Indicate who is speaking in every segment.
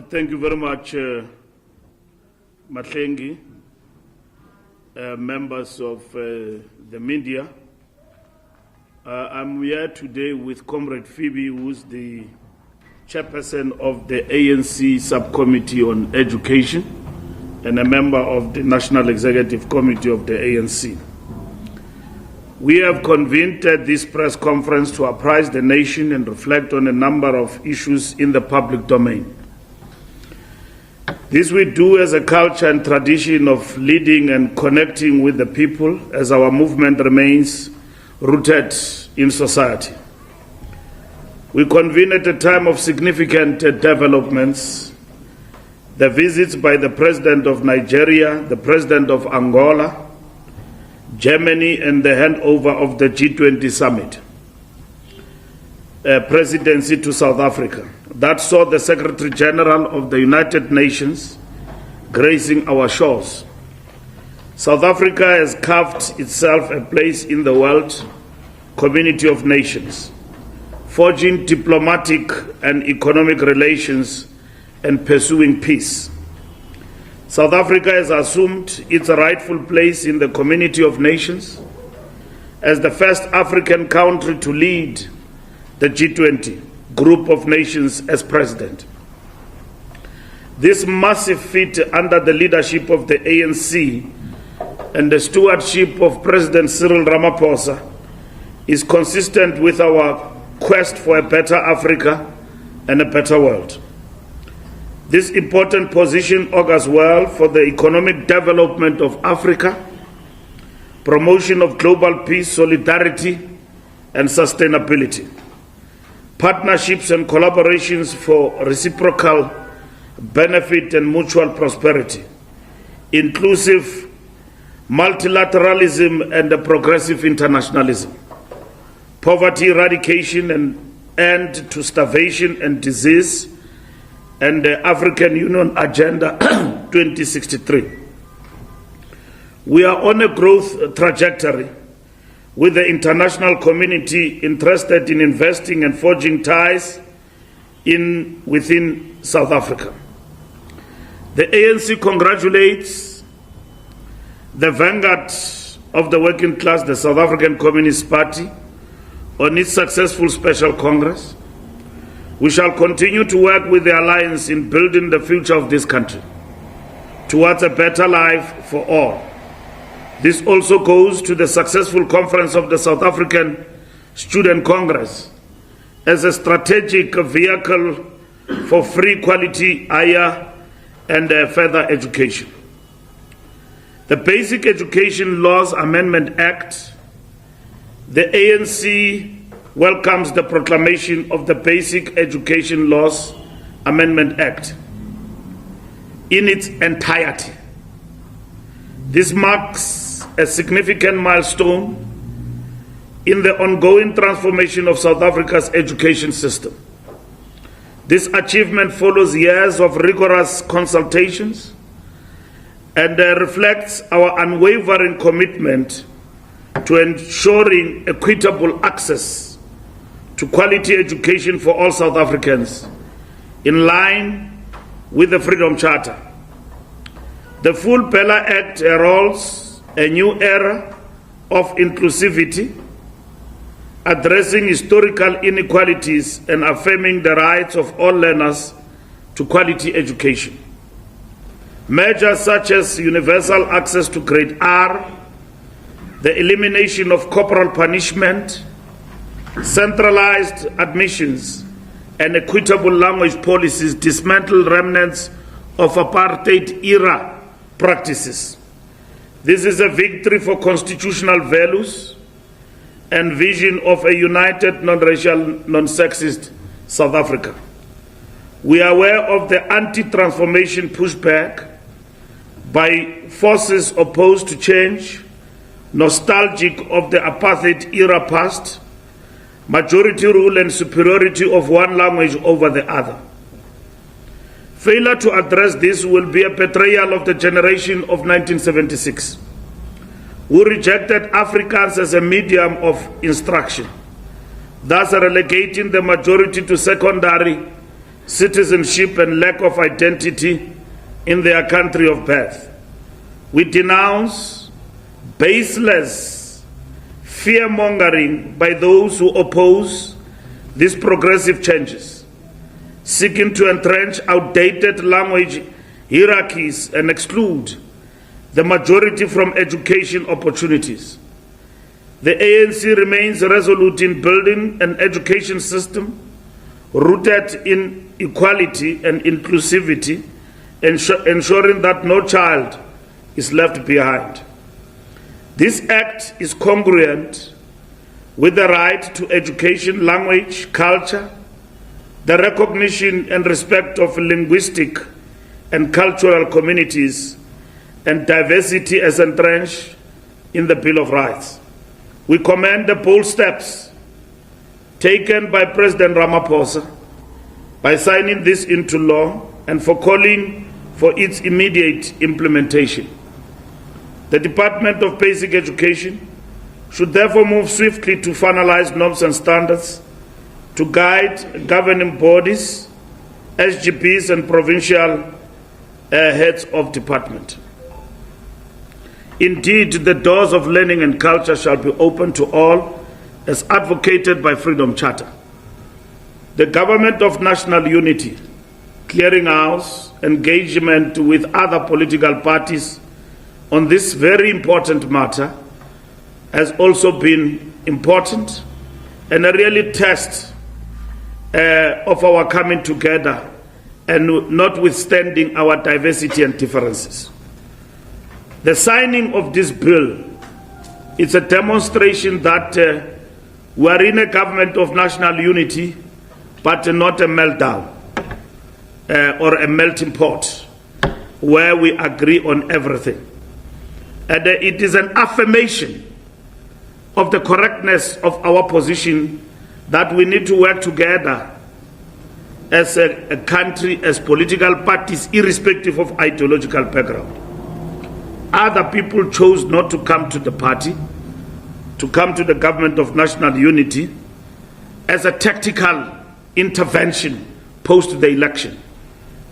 Speaker 1: Thank you very much, Matlengi, members of the media. I'm here today with Comrade Phoebe, who's the chairperson of the ANC Subcommittee on Education and a member of the National Executive Committee of the ANC. We have convened this press conference to apprise the nation and reflect on a number of issues in the public domain. This we do as a culture and tradition of leading and connecting with the people as our movement remains rooted in society. We convene at a time of significant developments, the visits by the President of Nigeria, the President of Angola, Germany, and the handover of the G20 summit presidency to South Africa. That saw the Secretary General of the United Nations gracing our shores. South Africa has carved itself a place in the world community of nations, forging diplomatic and economic relations and pursuing peace. South Africa has assumed its rightful place in the community of nations as the first African country to lead the G20 group of nations as president. This massive feat under the leadership of the ANC and the stewardship of President Cyril Ramaphosa is consistent with our quest for a better Africa and a better world. This important position augurs well for the economic development of Africa, promotion of global peace, solidarity, and sustainability, partnerships and collaborations for reciprocal benefit and mutual prosperity, inclusive multilateralism and progressive internationalism, poverty eradication and end to starvation and disease, and the African Union Agenda 2063. We are on a growth trajectory with the international community interested in investing and forging ties within South Africa. The ANC congratulates the vanguard of the working class, the South African Communist Party, on its successful special Congress. We shall continue to work with the Alliance in building the future of this country towards a better life for all. This also goes to the successful conference of the South African Student Congress as a strategic vehicle for free, quality, higher, and further education. The Basic Education Laws Amendment Act, the ANC welcomes the proclamation of the Basic Education Laws Amendment Act in its entirety. This marks a significant milestone in the ongoing transformation of South Africa's education system. This achievement follows years of rigorous consultations and reflects our unwavering commitment to ensuring equitable access to quality education for all South Africans in line with the Freedom Charter. The full BELA Act heralds a new era of inclusivity, addressing historical inequalities and affirming the rights of all learners to quality education. Measures such as universal access to grade R, the elimination of corporal punishment, centralized admissions, and equitable language policies dismantle remnants of apartheid-era practices. This is a victory for constitutional values and vision of a united, non-racial, non-sexist South Africa. We are aware of the anti-transformation pushback by forces opposed to change, nostalgic of the apartheid-era past, majority rule and superiority of one language over the other. Failure to address this will be a betrayal of the generation of 1976, who rejected Afrikaans as a medium of instruction, thus relegating the majority to secondary citizenship, and lack of identity in their country of birth. We denounce baseless fear-mongering by those who oppose these progressive changes, seeking to entrench outdated language hierarchies and exclude the majority from education opportunities. The ANC remains resolute in building an education system rooted in equality and inclusivity, ensuring that no child is left behind. This act is congruent with the right to education, language, culture, the recognition and respect of linguistic and cultural communities, and diversity as entrenched in the Bill of Rights. We commend the bold steps taken by President Ramaphosa by signing this into law and for calling for its immediate implementation. The Department of Basic Education should therefore move swiftly to finalize norms and standards to guide governing bodies, SGPs, and provincial heads of department. Indeed, the doors of learning and culture shall be open to all as advocated by Freedom Charter. The Government of National Unity, clearinghouse, engagement with other political parties on this very important matter has also been important and a really test of our coming together and notwithstanding our diversity and differences. The signing of this bill is a demonstration that we are in a government of national unity, but not a meltdown or a melting pot where we agree on everything. And it is an affirmation of the correctness of our position that we need to work together as a country, as political parties, irrespective of ideological background. Other people chose not to come to the party, to come to the government of national unity as a tactical intervention post the election.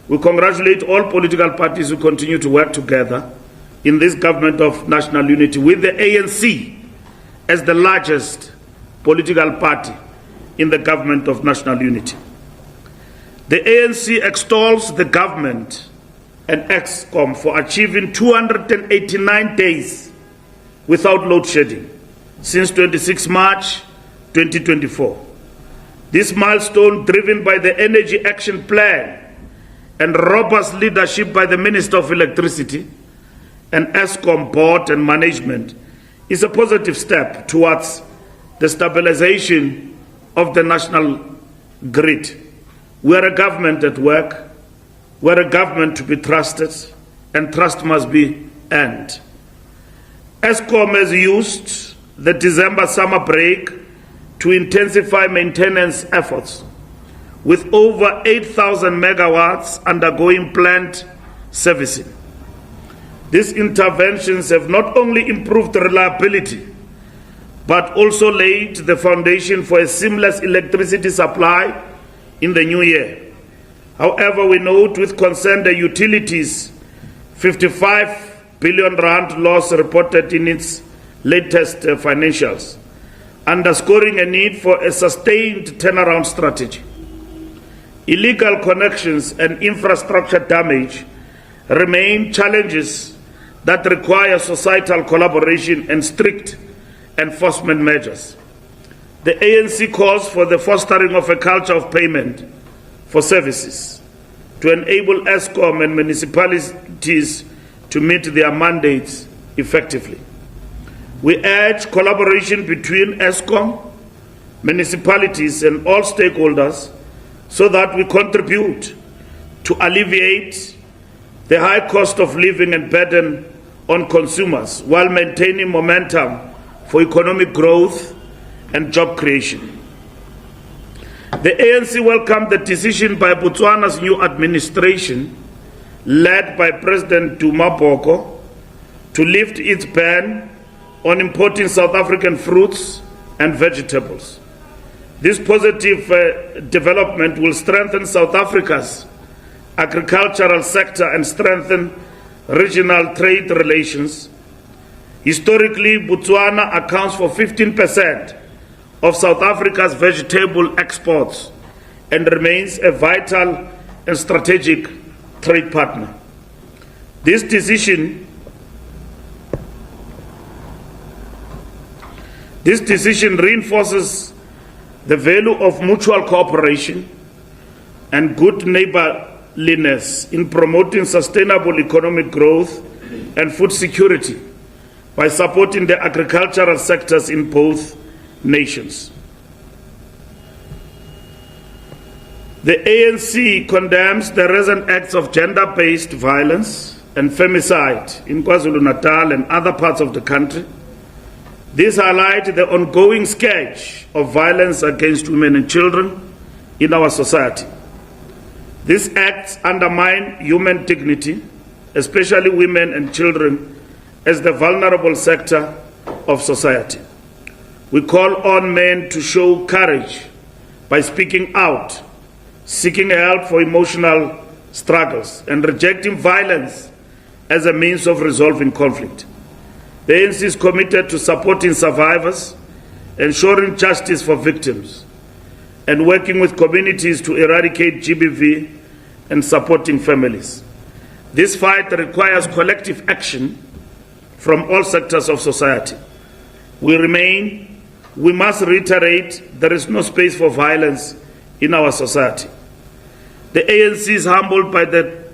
Speaker 1: We congratulate all political parties who continue to work together in this government of national unity with the ANC as the largest political party in the government of national unity. The ANC extols the government and EXCOM for achieving 289 days without load shedding since 26 March 2024. This milestone, driven by the Energy Action Plan and robust leadership by the Minister of Electricity and ESCOM board and management, is a positive step towards the stabilization of the national grid. We are a government at work. We are a government to be trusted, and trust must be earned. ESCOM has used the December summer break to intensify maintenance efforts, with over 8,000 megawatts undergoing plant servicing. These interventions have not only improved reliability, but also laid the foundation for a seamless electricity supply in the new year. However, we note with concern the utilities' 55 billion rand loss reported in its latest financials, underscoring a need for a sustained turnaround strategy. Illegal connections and infrastructure damage remain challenges that require societal collaboration and strict enforcement measures. The ANC calls for the fostering of a culture of payment for services to enable ESCOM and municipalities to meet their mandates effectively. We urge collaboration between ESCOM, municipalities, and all stakeholders so that we contribute to alleviate the high cost of living and burden on consumers while maintaining momentum for economic growth and job creation. The ANC welcomed the decision by Botswana's new administration, led by President Duma Boko, to lift its ban on importing South African fruits and vegetables. This positive development will strengthen South Africa's agricultural sector and strengthen regional trade relations. Historically, Botswana accounts for 15% of South Africa's vegetable exports and remains a vital and strategic trade partner. This decision reinforces the value of mutual cooperation and good neighborliness in promoting sustainable economic growth and food security by supporting the agricultural sectors in both nations. The ANC condemns the recent acts of gender-based violence and femicide in KwaZulu-Natal and other parts of the country. These highlight the ongoing scourge of violence against women and children in our society. These acts undermine human dignity, especially women and children, as the vulnerable sector of society. We call on men to show courage by speaking out, seeking help for emotional struggles, and rejecting violence as a means of resolving conflict. The ANC is committed to supporting survivors, ensuring justice for victims, and working with communities to eradicate GBV and supporting families. This fight requires collective action from all sectors of society. We must reiterate, there is no space for violence in our society. The ANC is humbled by the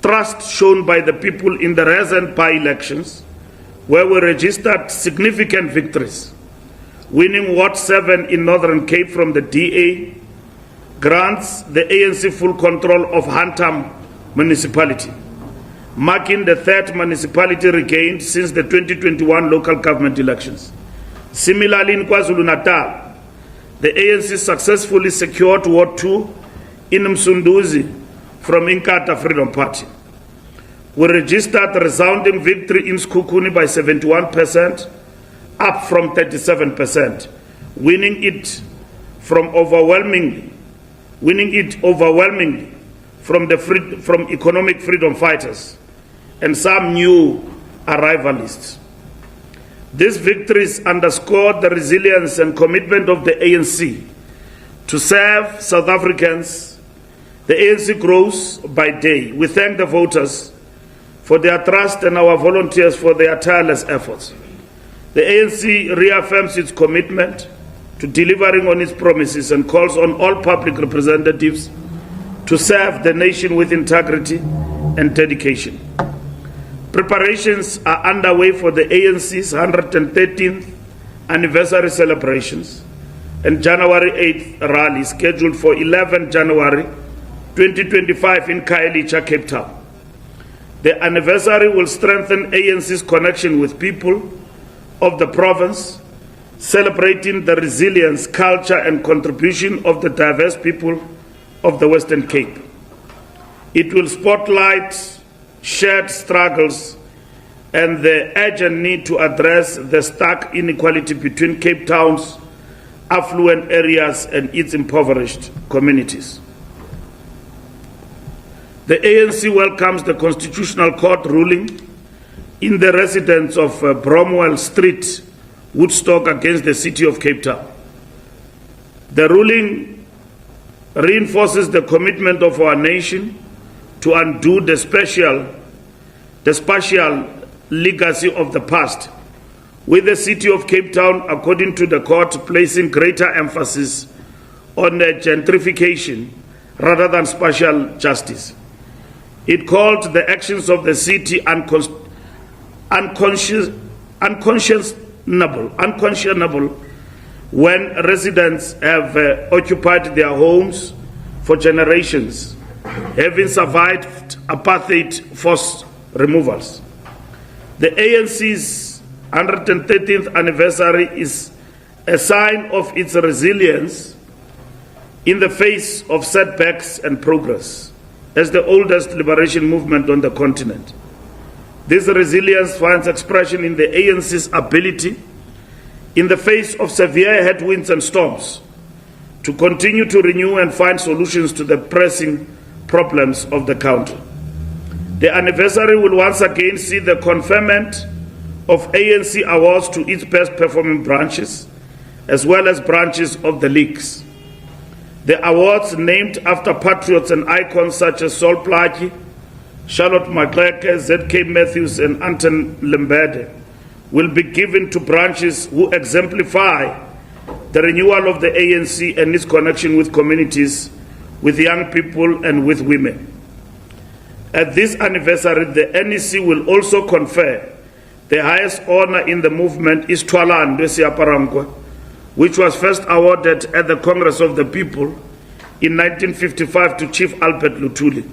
Speaker 1: trust shown by the people in the recent by-elections, where we registered significant victories. Winning Ward 7 in Northern Cape from the DA grants the ANC full control of Hantam municipality, marking the third municipality regained since the 2021 local government elections. Similarly, in KwaZulu-Natal, the ANC successfully secured Ward 2 in Msunduzi from Inkatha Freedom Party. We registered a resounding victory in Skukuni by 71%, up from 37%, winning it overwhelmingly from economic freedom fighters and some new arrivalists. These victories underscore the resilience and commitment of the ANC to serve South Africans. The ANC grows by day. We thank the voters for their trust and our volunteers for their tireless efforts. The ANC reaffirms its commitment to delivering on its promises and calls on all public representatives to serve the nation with integrity and dedication. Preparations are underway for the ANC's 113th anniversary celebrations and January 8th rally scheduled for 11 January 2025 in Khayelitsha, Cape Town. The anniversary will strengthen ANC's connection with people of the province, celebrating the resilience, culture, and contribution of the diverse people of the Western Cape. It will spotlight shared struggles and the urgent need to address the stark inequality between Cape Town's affluent areas and its impoverished communities. The ANC welcomes the Constitutional Court ruling in the residence of Bromwell Street, Woodstock, against the city of Cape Town. The ruling reinforces the commitment of our nation to undo the spatial legacy of the past, with the city of Cape Town, according to the court, placing greater emphasis on gentrification rather than spatial justice. It called the actions of the city unconscionable when residents have occupied their homes for generations, having survived apartheid forced removals. The ANC's 113th anniversary is a sign of its resilience in the face of setbacks and progress. As the oldest liberation movement on the continent, this resilience finds expression in the ANC's ability, in the face of severe headwinds and storms, to continue to renew and find solutions to the pressing problems of the country. The anniversary will once again see the conferment of ANC awards to its best performing branches, as well as branches of the leagues. The awards, named after patriots and icons such as Sol Plaatje, Charlotte Maxeke, ZK Matthews, and Anton Lembede, will be given to branches who exemplify the renewal of the ANC and its connection with communities, with young people, and with women. At this anniversary, the NEC will also confer the highest honor in the movement, Istwalandwe Siyaparangwe, which was first awarded at the Congress of the People in 1955 to Chief Albert Luthuli,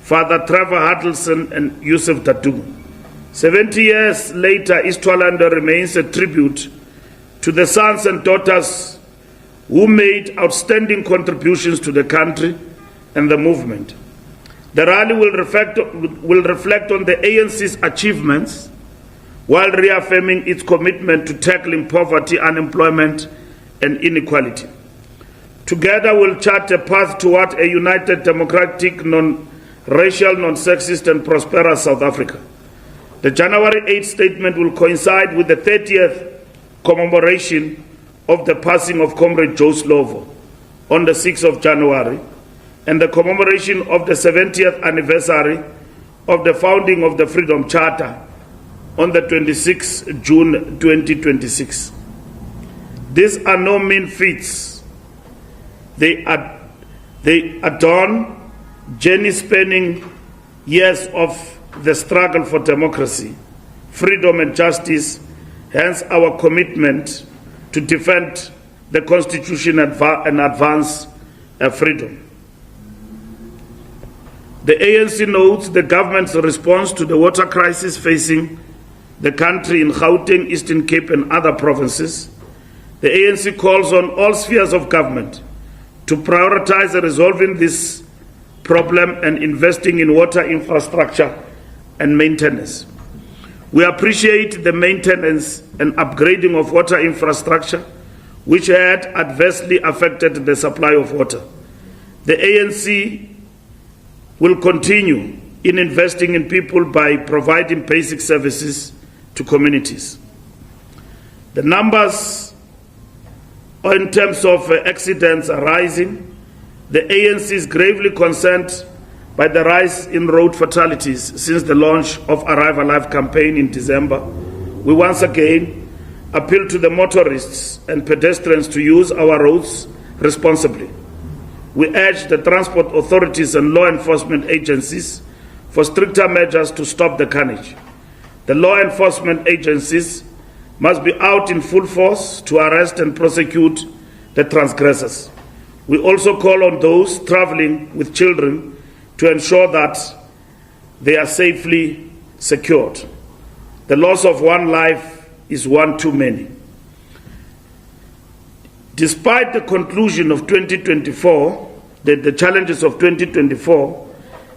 Speaker 1: Father Trevor Huddleston, and Yusuf Dadoo. 70 years later, Istwalandwe remains a tribute to the sons and daughters who made outstanding contributions to the country and the movement. The rally will reflect on the ANC's achievements while reaffirming its commitment to tackling poverty, unemployment, and inequality. Together, we'll chart a path toward a united, democratic, non-racial, non-sexist, and prosperous South Africa. The January 8th statement will coincide with the 30th commemoration of the passing of Comrade Joe Slovo on the 6th of January, and the commemoration of the 70th anniversary of the founding of the Freedom Charter on the 26th June 2026. These are no mean feats. They adorn journey-spanning years of the struggle for democracy, freedom, and justice, hence our commitment to defend the Constitution and advance freedom. The ANC notes the government's response to the water crisis facing the country in Gauteng, Eastern Cape, and other provinces. The ANC calls on all spheres of government to prioritize resolving this problem and investing in water infrastructure and maintenance. We appreciate the maintenance and upgrading of water infrastructure, which had adversely affected the supply of water. The ANC will continue in investing in people by providing basic services to communities. The numbers in terms of accidents are rising. The ANC is gravely concerned by the rise in road fatalities since the launch of Arrive Alive campaign in December. We once again appeal to the motorists and pedestrians to use our roads responsibly. We urge the transport authorities and law enforcement agencies for stricter measures to stop the carnage. The law enforcement agencies must be out in full force to arrest and prosecute the transgressors. We also call on those traveling with children to ensure that they are safely secured. The loss of one life is one too many. Despite the conclusion of 2024, the challenges of 2024,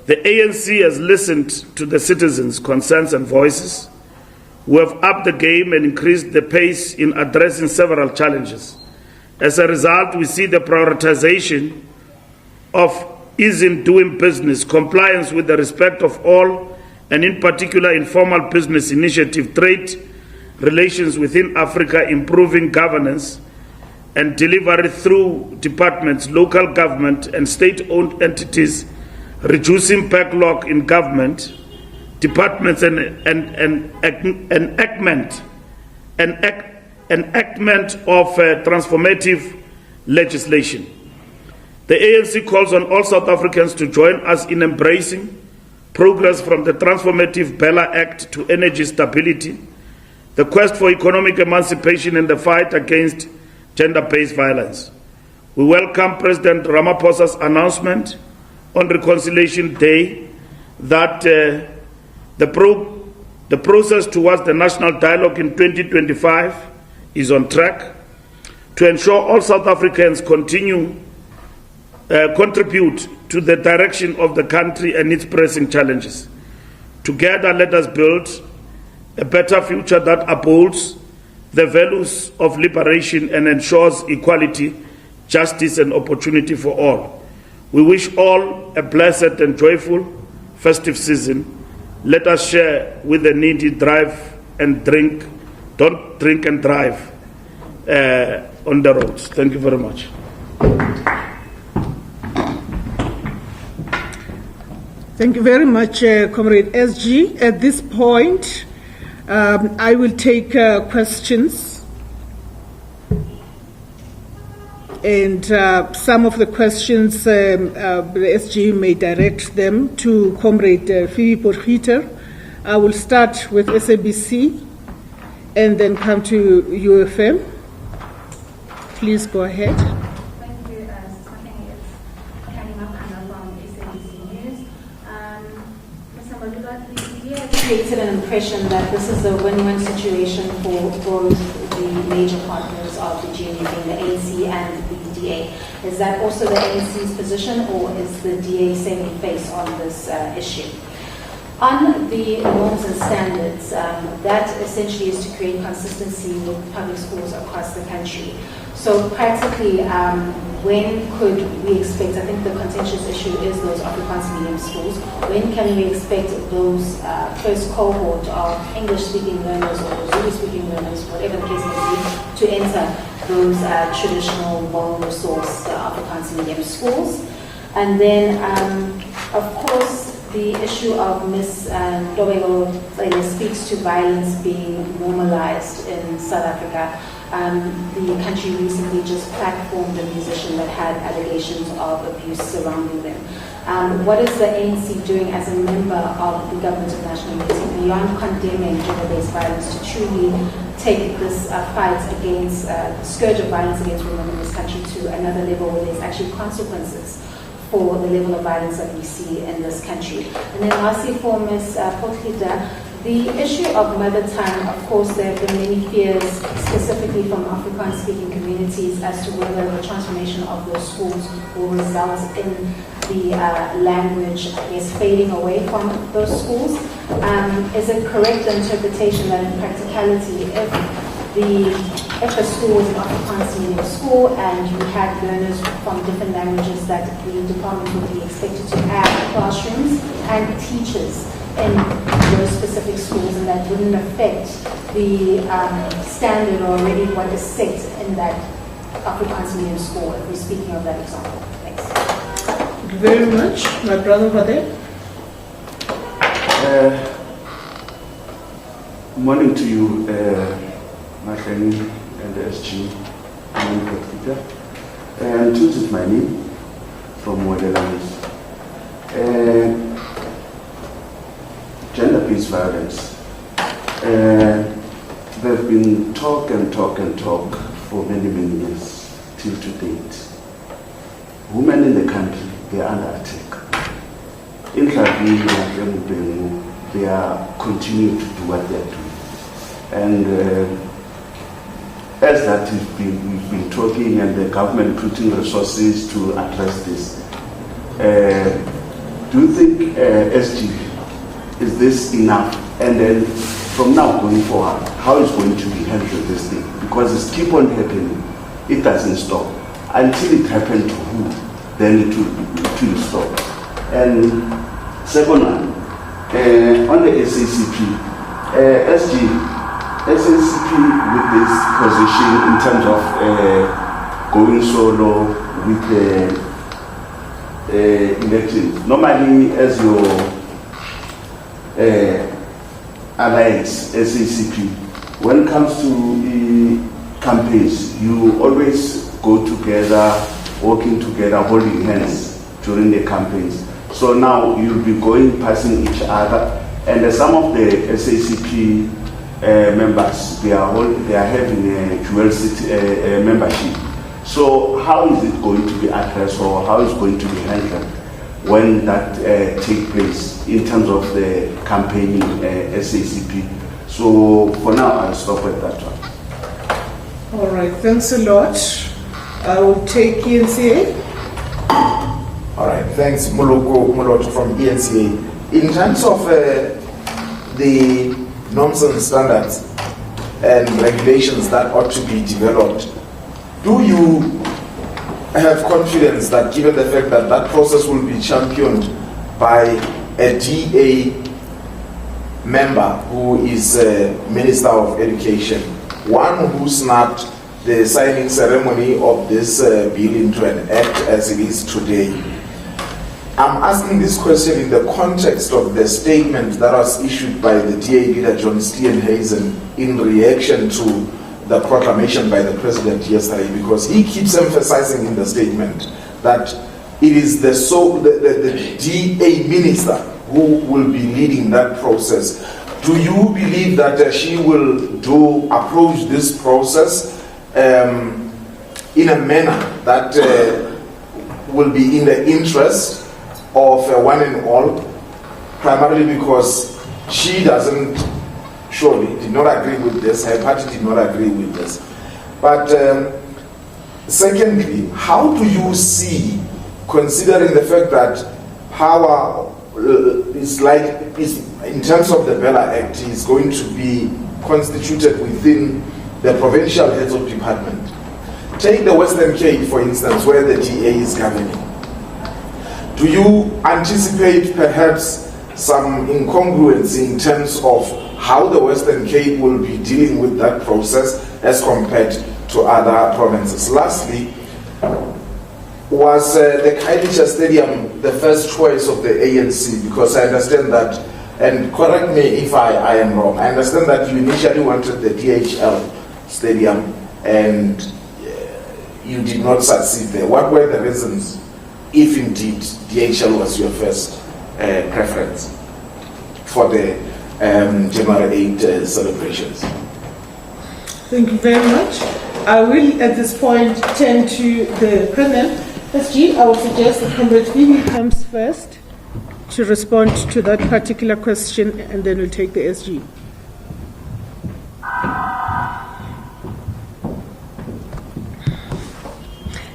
Speaker 1: the ANC has listened to the citizens' concerns and voices, who have upped the game and increased the pace in addressing several challenges. As a result, we see the prioritization of ease in doing business, compliance with the respect of all, and in particular informal business initiative, trade relations within Africa, improving governance and delivery through departments, local government, and state-owned entities, reducing backlog in government, departments, and enactment of transformative legislation. The ANC calls on all South Africans to join us in embracing progress from the transformative BELA Act to energy stability, the quest for economic emancipation, and the fight against gender-based violence. We welcome President Ramaphosa's announcement on Reconciliation Day that the process towards the national dialogue in 2025 is on track to ensure all South Africans contribute to the direction of the country and its pressing challenges. Together, let us build a better future that upholds the values of liberation and ensures equality, justice and opportunity for all. We wish all a blessed and joyful festive season. Let us share with the needy, drive and drink. Don't drink and drive on the roads. Thank you very much.
Speaker 2: Thank you very much, Comrade SG. At this point, I will take questions. And some of the questions, the SG may direct them to Comrade Phoebe Potgieter. I will start with SABC and then come to UFM. Please go ahead.
Speaker 3: Thank you. It's Kanima from SABC News. Mr. Malula, the media has created an impression that this is a win-win situation for both the major partners of the GNU, being the ANC and the DA. Is that also the ANC's position, or is the DA saving face on this issue? On the norms and standards, that essentially is to create consistency with public schools across the country. So practically, when could we expect, I think the contentious issue is those Afrikaans medium schools, when can we expect those first cohort of English-speaking learners or Zulu-speaking learners, whatever the case may be, to enter those traditional well-resourced Afrikaans medium schools? And then, of course, the issue of Ms. Dobego speaks to violence being normalized in South Africa. The country recently just platformed a musician that had allegations of abuse surrounding them. What is the ANC doing as a member of the Government of National Unity beyond condemning gender-based violence to truly take this fight against the scourge of violence against women in this country to another level where there's actually consequences for the level of violence that we see in this country? And then lastly, for Ms. Potgieter, the issue of mother tongue, of course, there have been many fears, specifically from Afrikaans-speaking communities, as to whether the transformation of those schools will result in the language, I guess, fading away from those schools. Is it correct interpretation that in practicality, if a school was an Afrikaans medium school and you had learners from different languages, that the department would be expected to add classrooms and teachers in those specific schools, and that wouldn't affect the standard or already what is set in that Afrikaans medium school, if we're speaking of that example? Thanks.
Speaker 2: Thank you very much. My brother over there.
Speaker 4: Morning to you, Mahlani and the SG, and Tutu my name from Modelamis. Gender-based violence. There's been talk for many years till to date. Women in the country, they are under attack. In Trabi, they are continuing to do what they are doing. And as that we've been talking, and the government putting resources to address this, do you think, SG, is this enough? And then from now going forward, how is going to be handled this thing? Because it's keep on happening. It doesn't stop. Until it happened to who, then it will stop. And second one, on the SACP, SACP with this position in terms of going solo with the elections. Normally, as your alliance, SACP, when it comes to campaigns, you always go together, working together, holding hands during the campaigns. So now you'll be passing each other, and some of the SACP members, they are having a dual city membership. So how is it going to be addressed, or how is it going to be handled when that takes place in terms of the campaigning SACP? So for now, I'll stop at that one.
Speaker 2: All right, thanks a lot. I will take ENCA.
Speaker 5: All right, thanks, Mulot from ENCA. In terms of the norms and standards and regulations that ought to be developed, do you have confidence that given the fact that that process will be championed by a DA member who is a Minister of Education, one who snapped the signing ceremony of this bill into an act as it is today. I'm asking this question in the context of the statement that was issued by the DA leader John Steenhuisen in reaction to the proclamation by the president yesterday, because he keeps emphasizing in the statement that it is the DA minister who will be leading that process. Do you believe that she will approach this process in a manner that will be in the interest of one and all, primarily because she did not agree with this, her party did not agree with this. But secondly, how do you see, considering the fact that power is in terms of the BELA Act, is going to be constituted within the provincial heads of department? Take the Western Cape, for instance, where the DA is governing. Do you anticipate perhaps some incongruence in terms of how the Western Cape will be dealing with that process as compared to other provinces? Lastly, was the Khayelitsha Stadium the first choice of the ANC? Because I understand that, and correct me if I am wrong, I understand that you initially wanted the DHL Stadium and you did not succeed there. What were the reasons, if indeed DHL was your first preference for the January 8 celebrations?
Speaker 2: Thank you very much. I will at this point turn to the Colonel. SG, I will suggest that Comrade Vivi comes first to respond to that particular question, and then we'll take the SG.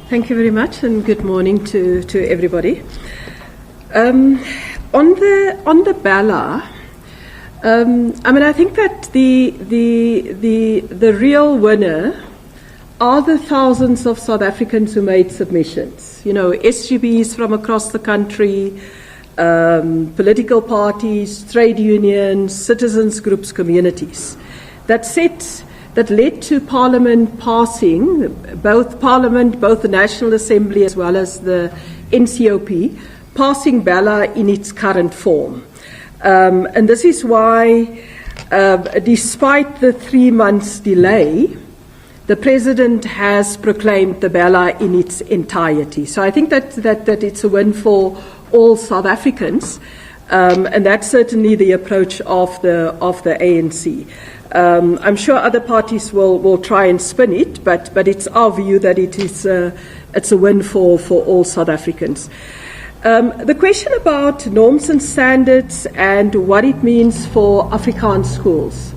Speaker 6: Thank you very much, and good morning to everybody. On the BELA, I think that the real winner are the thousands of South Africans who made submissions. SGBs from across the country, political parties, trade unions, citizens groups, communities, that led to Parliament passing, both the National Assembly as well as the NCOP, passing BELA in its current form. And this is why, despite the 3 months delay, the President has proclaimed the BELA in its entirety. So I think that it's a win for all South Africans, and that's certainly the approach of the ANC. I'm sure other parties will try and spin it, but it's our view that it's a win for all South Africans. The question about norms and standards and what it means for Afrikaans schools.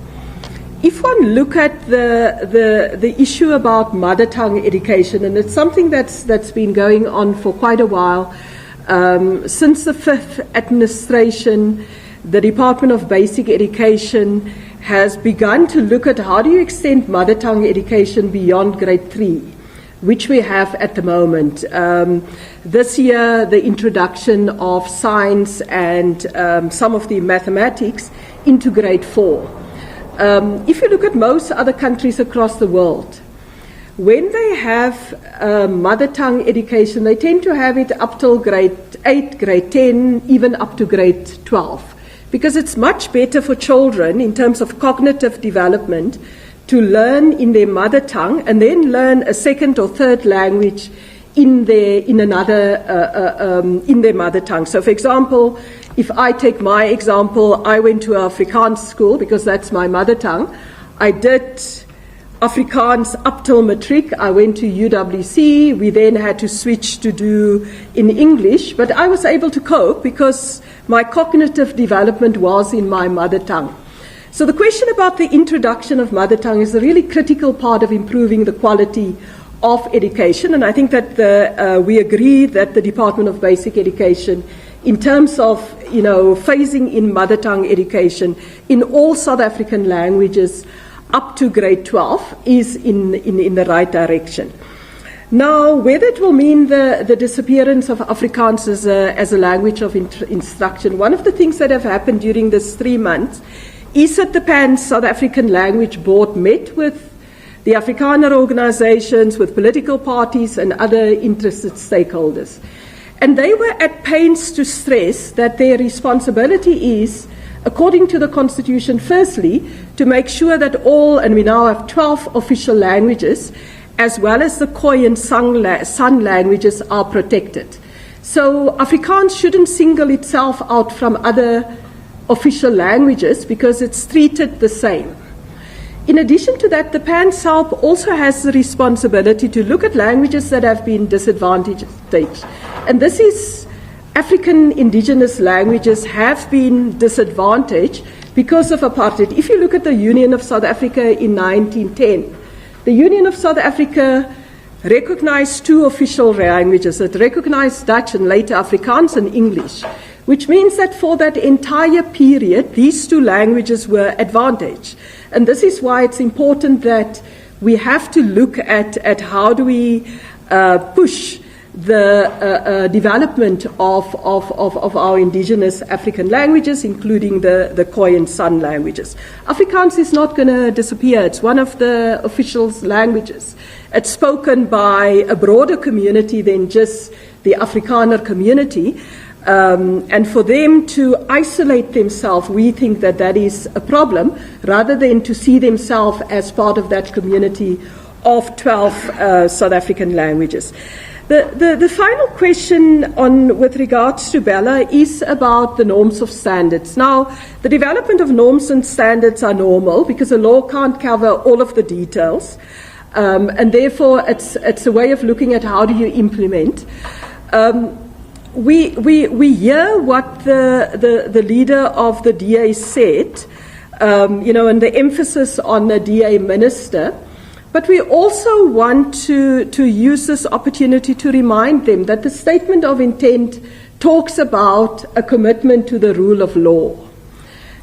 Speaker 6: If one look at the issue about mother tongue education, and it's something that's been going on for quite a while, since the 5th administration, the Department of Basic Education has begun to look at how do you extend mother tongue education beyond grade 3, which we have at the moment. This year, the introduction of science and some of the mathematics into grade 4. If you look at most other countries across the world, when they have mother tongue education, they tend to have it up till grade 8, grade 10, even up to grade 12. Because it's much better for children in terms of cognitive development to learn in their mother tongue and then learn a second or third language in their mother tongue. So, for example, if I take my example, I went to Afrikaans school because that's my mother tongue. I did Afrikaans up till matric. I went to UWC. We then had to switch to do in English, but I was able to cope because my cognitive development was in my mother tongue. So the question about the introduction of mother tongue is a really critical part of improving the quality of education, and I think that we agree that the Department of Basic Education, in terms of phasing in mother tongue education in all South African languages up to grade 12, is in the right direction. Now, whether it will mean the disappearance of Afrikaans as a language of instruction, one of the things that have happened during this 3 months is that the Pan-South African Language Board met with the Afrikaner organizations, with political parties and other interested stakeholders. And they were at pains to stress that their responsibility is, according to the Constitution, firstly, to make sure that all, and we now have 12 official languages, as well as the Khoi and San languages, are protected. So Afrikaans shouldn't single itself out from other official languages because it's treated the same. In addition to that, the Pan-South also has the responsibility to look at languages that have been disadvantaged. And this is African indigenous languages have been disadvantaged because of apartheid. If you look at the Union of South Africa in 1910, the Union of South Africa recognized 2 official languages. It recognized Dutch and later Afrikaans and English, which means that for that entire period, these 2 languages were advantaged. And this is why it's important that we have to look at how do we push the development of our indigenous African languages, including the Khoi and San languages. Afrikaans is not going to disappear. It's one of the official languages. It's spoken by a broader community than just the Afrikaner community. And for them to isolate themselves, we think that that is a problem, rather than to see themselves as part of that community of 12 South African languages. The final question with regards to BELA is about the norms of standards. Now, the development of norms and standards are normal because the law can't cover all of the details, and therefore it's a way of looking at how do you implement. We hear what the leader of the DA said, and the emphasis on the DA minister. But we also want to use this opportunity to remind them that the statement of intent talks about a commitment to the rule of law.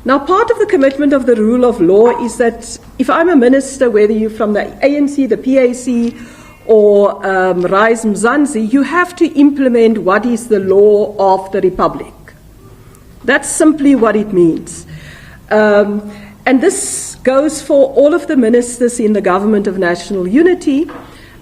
Speaker 6: Now, part of the commitment of the rule of law is that if I'm a minister, whether you're from the ANC, the PAC, or Rise Mzansi, you have to implement what is the law of the Republic. That's simply what it means. And this goes for all of the ministers in the Government of National Unity.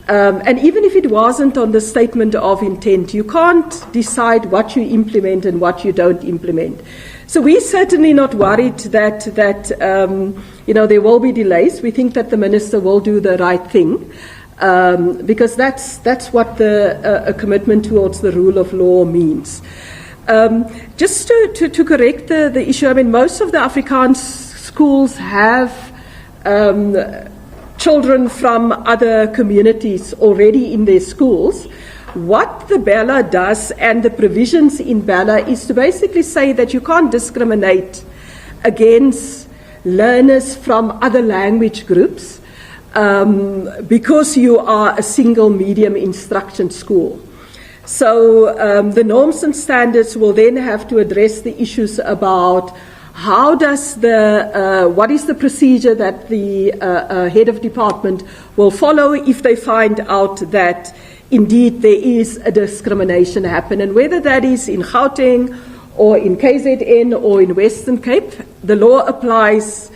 Speaker 6: And even if it wasn't on the statement of intent, you can't decide what you implement and what you don't implement. So we're certainly not worried that there will be delays. We think that the minister will do the right thing. Because that's what a commitment towards the rule of law means. Just to correct the issue, I mean, most of the Afrikaans schools have children from other communities already in their schools. What the BELA does and the provisions in BELA is to basically say that you can't discriminate against learners from other language groups because you are a single medium instruction school. So the norms and standards will then have to address the issues about how does what is the procedure that the head of department will follow if they find out that indeed there is a discrimination happen, and whether that is in Gauteng or in KZN or in Western Cape, the law applies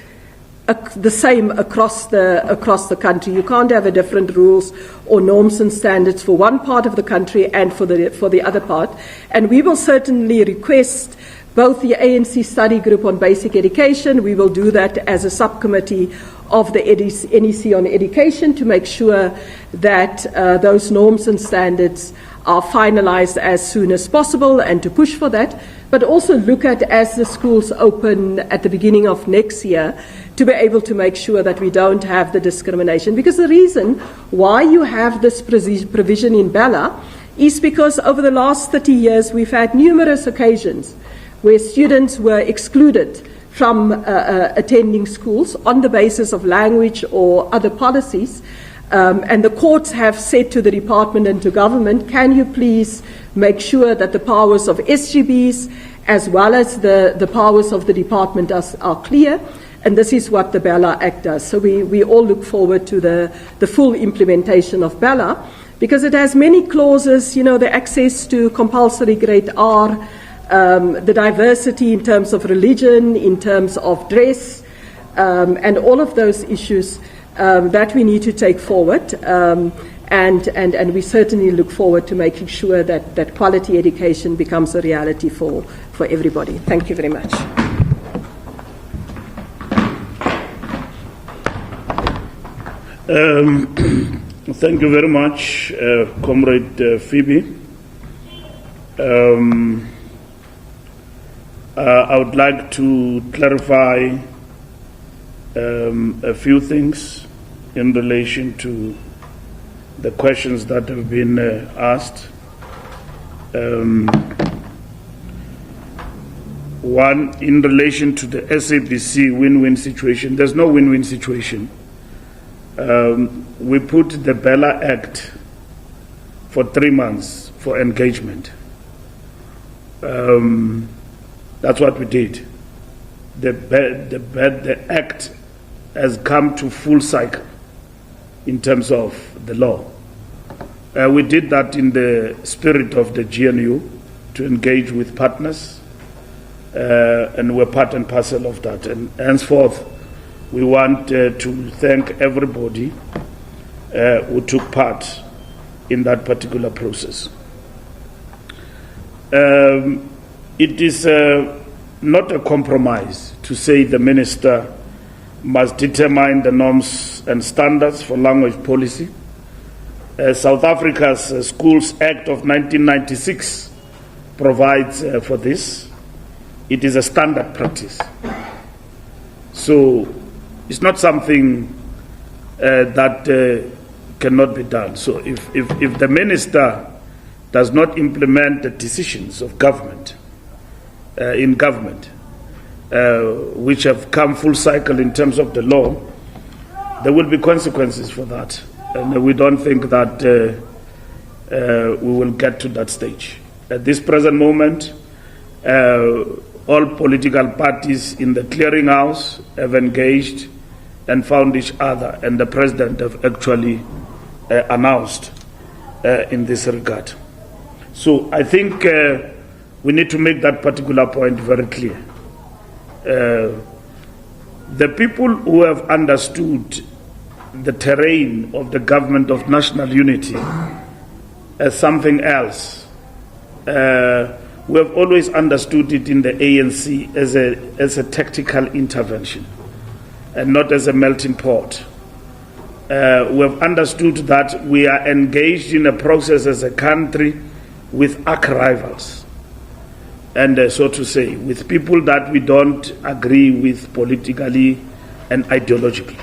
Speaker 6: the same across the country. You can't have a different rules or norms and standards for one part of the country and for the other part. And we will certainly request both the ANC study group on basic education. We will do that as a subcommittee of the NEC on education to make sure that those norms and standards are finalized as soon as possible, and to push for that, but also look at, as the schools open at the beginning of next year, to be able to make sure that we don't have the discrimination. Because the reason why you have this provision in BELA is because over the last 30 years we've had numerous occasions where students were excluded from attending schools on the basis of language or other policies. And the courts have said to the department and to government, can you please make sure that the powers of SGBs as well as the powers of the department are clear? And this is what the BELA Act does. So we all look forward to the full implementation of BELA. because it has many clauses, the access to compulsory grade R, the diversity in terms of religion, in terms of dress, and all of those issues that we need to take forward. And we certainly look forward to making sure that quality education becomes a reality for everybody. Thank you very much.
Speaker 1: Thank you very much, Comrade Phoebe. I would like to clarify a few things in relation to the questions that have been asked. One, in relation to the SABC win-win situation, there's no win-win situation. We put the BELA Act for 3 months for engagement. That's what we did. The Act has come to full cycle in terms of the law. We did that in the spirit of the GNU to engage with partners, and we're part and parcel of that. And henceforth, we want to thank everybody who took part in that particular process. It is not a compromise to say the minister must determine the norms and standards for language policy. South Africa's Schools Act of 1996 provides for this. It is a standard practice. So it's not something that cannot be done. So if the minister does not implement the decisions of government, in government, which have come full cycle in terms of the law, there will be consequences for that. And we don't think that we will get to that stage. At this present moment, all political parties in the clearinghouse have engaged and found each other, and the president have actually announced in this regard. So I think we need to make that particular point very clear. The people who have understood the terrain of the government of national unity as something else, we have always understood it in the ANC as a tactical intervention and not as a melting pot. We have understood that we are engaged in a process as a country with arch rivals, and so to say, with people that we don't agree with politically and ideologically.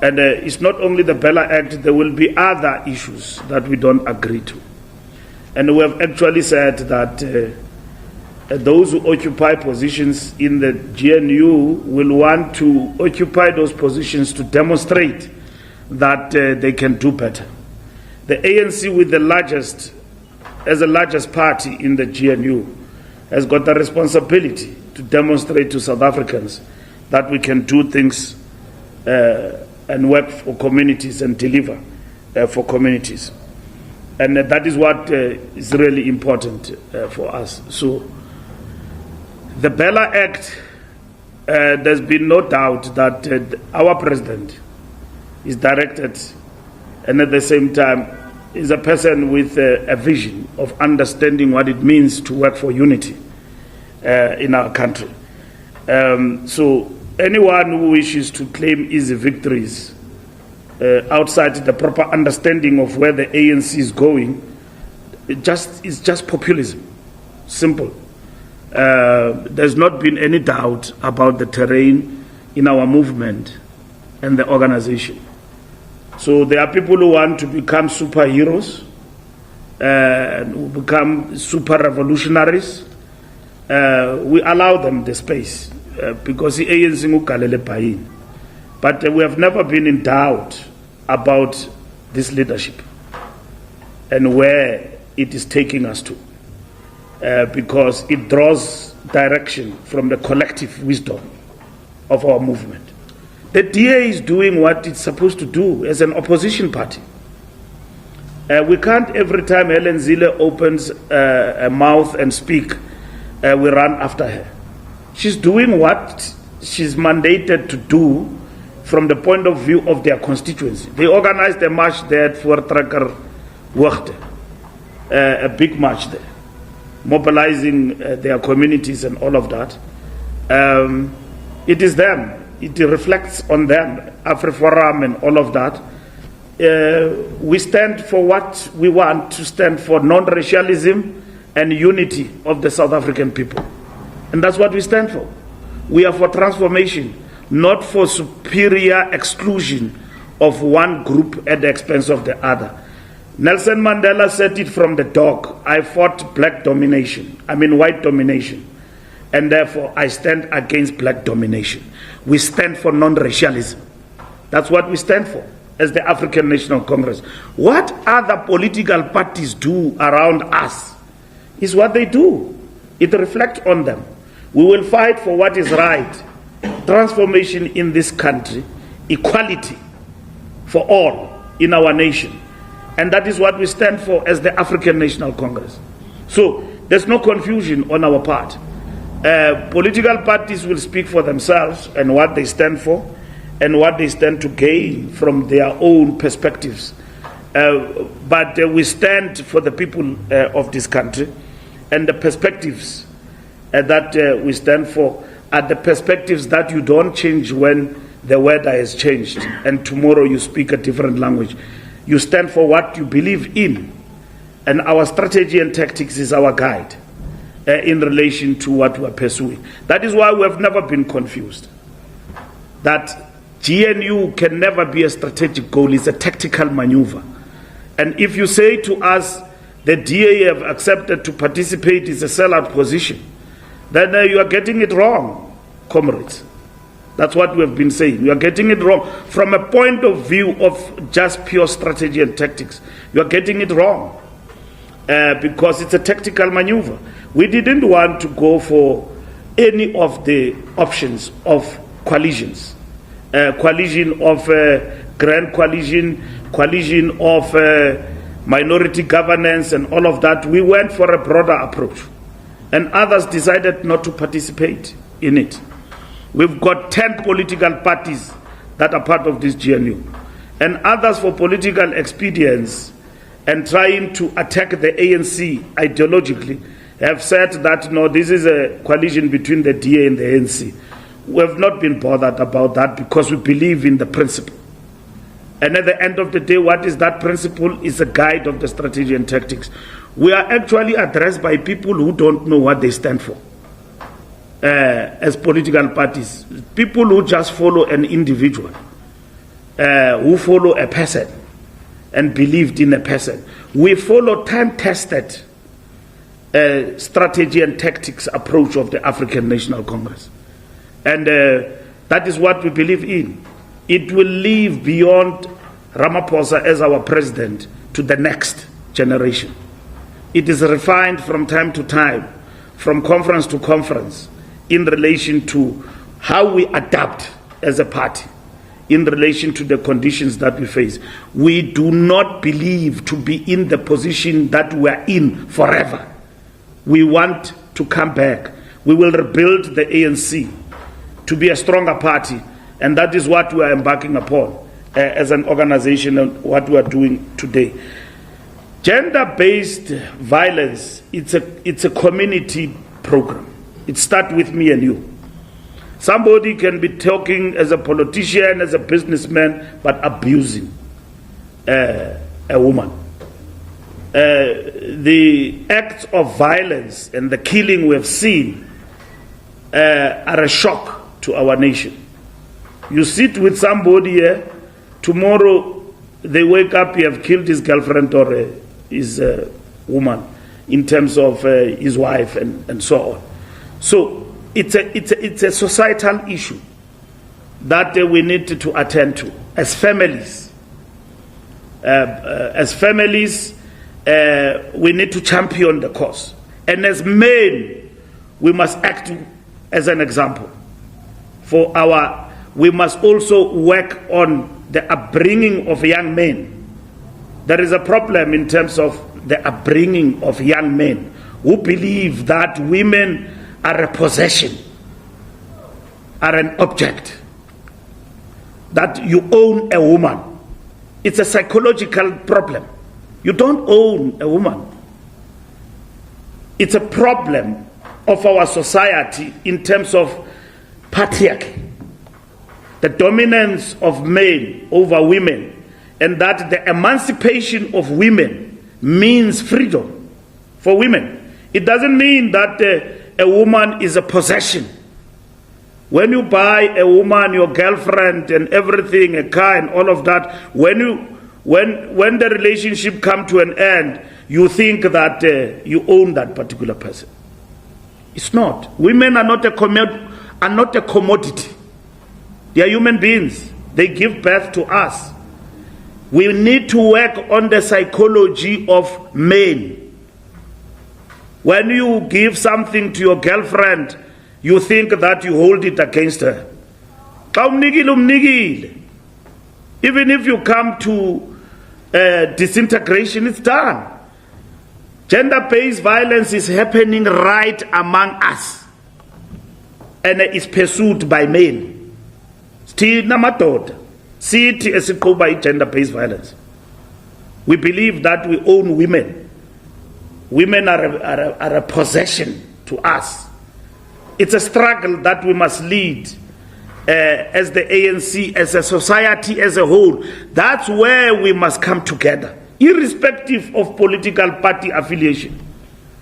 Speaker 1: And it's not only the BELA Act, there will be other issues that we don't agree to. And we have actually said that those who occupy positions in the GNU will want to occupy those positions to demonstrate that they can do better. The ANC, with the largest party in the GNU, has got the responsibility to demonstrate to South Africans that we can do things and work for communities and deliver for communities. And that is what is really important for us. So the BELA Act, there's been no doubt that our president is directed, and at the same time is a person with a vision of understanding what it means to work for unity in our country. So anyone who wishes to claim easy victories outside the proper understanding of where the ANC is going, it's just populism. Simple. There's not been any doubt about the terrain in our movement and the organization. So there are people who want to become superheroes and who become super revolutionaries. We allow them the space because the ANC ngugalele bhayini. But we have never been in doubt about this leadership and where it is taking us to, because it draws direction from the collective wisdom of our movement. The DA is doing what it's supposed to do as an opposition party. We can't every time Helen Zille opens a mouth and speak, we run after her. She's doing what she's mandated to do from the point of view of their constituency. They organized a march there for Tracker Wachte, a big march there, mobilizing their communities and all of that. It is them. It reflects on them, AfriForum and all of that. We stand for what we want to stand for, non-racialism and unity of the South African people. And that's what we stand for. We are for transformation, not for superior exclusion of one group at the expense of the other. Nelson Mandela said it from the dock. I fought white domination. And therefore, I stand against black domination. We stand for non-racialism. That's what we stand for as the African National Congress. What other political parties do around us is what they do. It reflects on them. We will fight for what is right, transformation in this country, equality for all in our nation. And that is what we stand for as the African National Congress. So there's no confusion on our part. Political parties will speak for themselves and what they stand for and what they stand to gain from their own perspectives. But we stand for the people of this country, and the perspectives that we stand for are the perspectives that you don't change when the weather has changed and tomorrow you speak a different language. You stand for what you believe in, and our strategy and tactics is our guide in relation to what we are pursuing. That is why we have never been confused. That GNU can never be a strategic goal, it's a tactical maneuver. And if you say to us, the DA have accepted to participate is a sellout position, then you are getting it wrong, comrades. That's what we have been saying. You are getting it wrong. From a point of view of just pure strategy and tactics, you are getting it wrong. Because it's a tactical maneuver. We didn't want to go for any of the options of coalitions. Coalition of grand coalition of minority governance and all of that. We went for a broader approach. And others decided not to participate in it. We've got 10 political parties that are part of this GNU. And others for political expedience and trying to attack the ANC ideologically have said that, no, this is a coalition between the DA and the ANC. We have not been bothered about that because we believe in the principle. And at the end of the day, what is that principle? Is a guide of the strategy and tactics. We are actually addressed by people who don't know what they stand for as political parties. People who just follow an individual, who follow a person and believed in a person. We follow time-tested strategy and tactics approach of the African National Congress. And that is what we believe in. It will live beyond Ramaphosa as our president to the next generation. It is refined from time to time, from conference to conference, in relation to how we adapt as a party, in relation to the conditions that we face. We do not believe to be in the position that we are in forever. We want to come back. We will rebuild the ANC to be a stronger party, and that is what we are embarking upon as an organization and what we are doing today. Gender-based violence, it's a community program. It starts with me and you. Somebody can be talking as a politician, as a businessman, but abusing a woman. The acts of violence and the killing we have seen are a shock to our nation. You sit with somebody here, tomorrow they wake up, he have killed his girlfriend or his woman, in terms of his wife and so on. So it's a societal issue that we need to attend to as families. We need to champion the cause. And as men, we must act as an example. We must also work on the upbringing of young men, there is a problem in terms of the upbringing of young men who believe that women are a possession, are an object, that you own a woman. It's a psychological problem. You don't own a woman. It's a problem of our society in terms of patriarchy, the dominance of men over women, and that the emancipation of women means freedom for women. It doesn't mean that a woman is a possession. When you buy a woman, your girlfriend and everything, a car and all of that, when the relationship comes to an end, you think that you own that particular person. It's not. Women are not a commodity. They are human beings. They give birth to us. We need to work on the psychology of men. When you give something to your girlfriend, you think that you hold it against her. Even if you come to disintegration, it's done. Gender-based violence is happening right among us, and is pursued by men. Still, namadoda. See it as it by gender-based violence. We believe that we own women. Women are a possession to us. It's a struggle that we must lead as the ANC, as a society as a whole. That's where we must come together, irrespective of political party affiliation.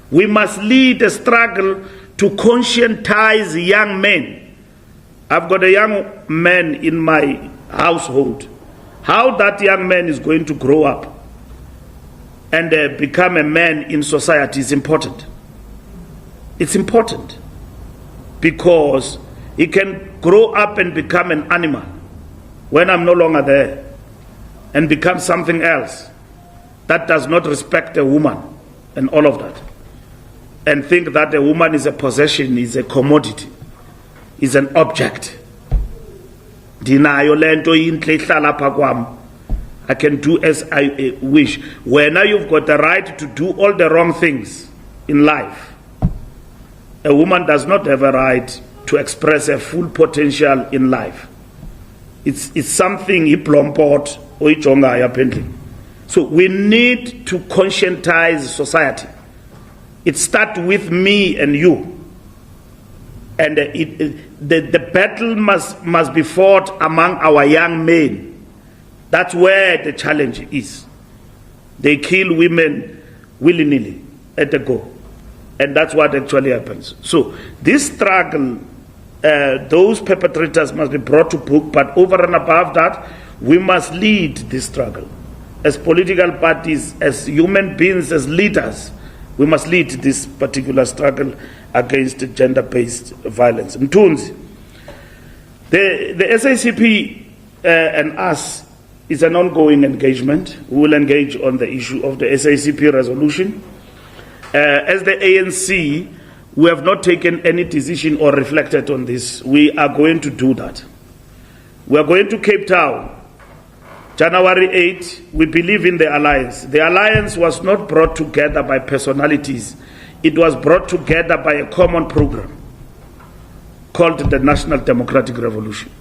Speaker 1: We must lead a struggle to conscientize young men. I've got a young man in my household. How that young man is going to grow up and become a man in society is important. It's important because he can grow up and become an animal when I'm no longer there, and become something else that does not respect a woman and all of that, and think that a woman is a possession, is a commodity, is an object. I can do as I wish. When you've got the right to do all the wrong things in life, a woman does not have a right to express her full potential in life. It's something he plompot or apparently. So we need to conscientize society. It starts with me and you. And the battle must be fought among our young men. That's where the challenge is. They kill women willy-nilly at the go. And that's what actually happens. So this struggle, those perpetrators must be brought to book, but over and above that, we must lead this struggle. As political parties, as human beings, as leaders, we must lead this particular struggle against gender-based violence. Mtunzi, the SACP and us is an ongoing engagement. We will engage on the issue of the SACP resolution. As the ANC, we have not taken any decision or reflected on this. We are going to do that. We are going to Cape Town, January 8. We believe in the alliance. The alliance was not brought together by personalities. It was brought together by a common program called the National Democratic Revolution.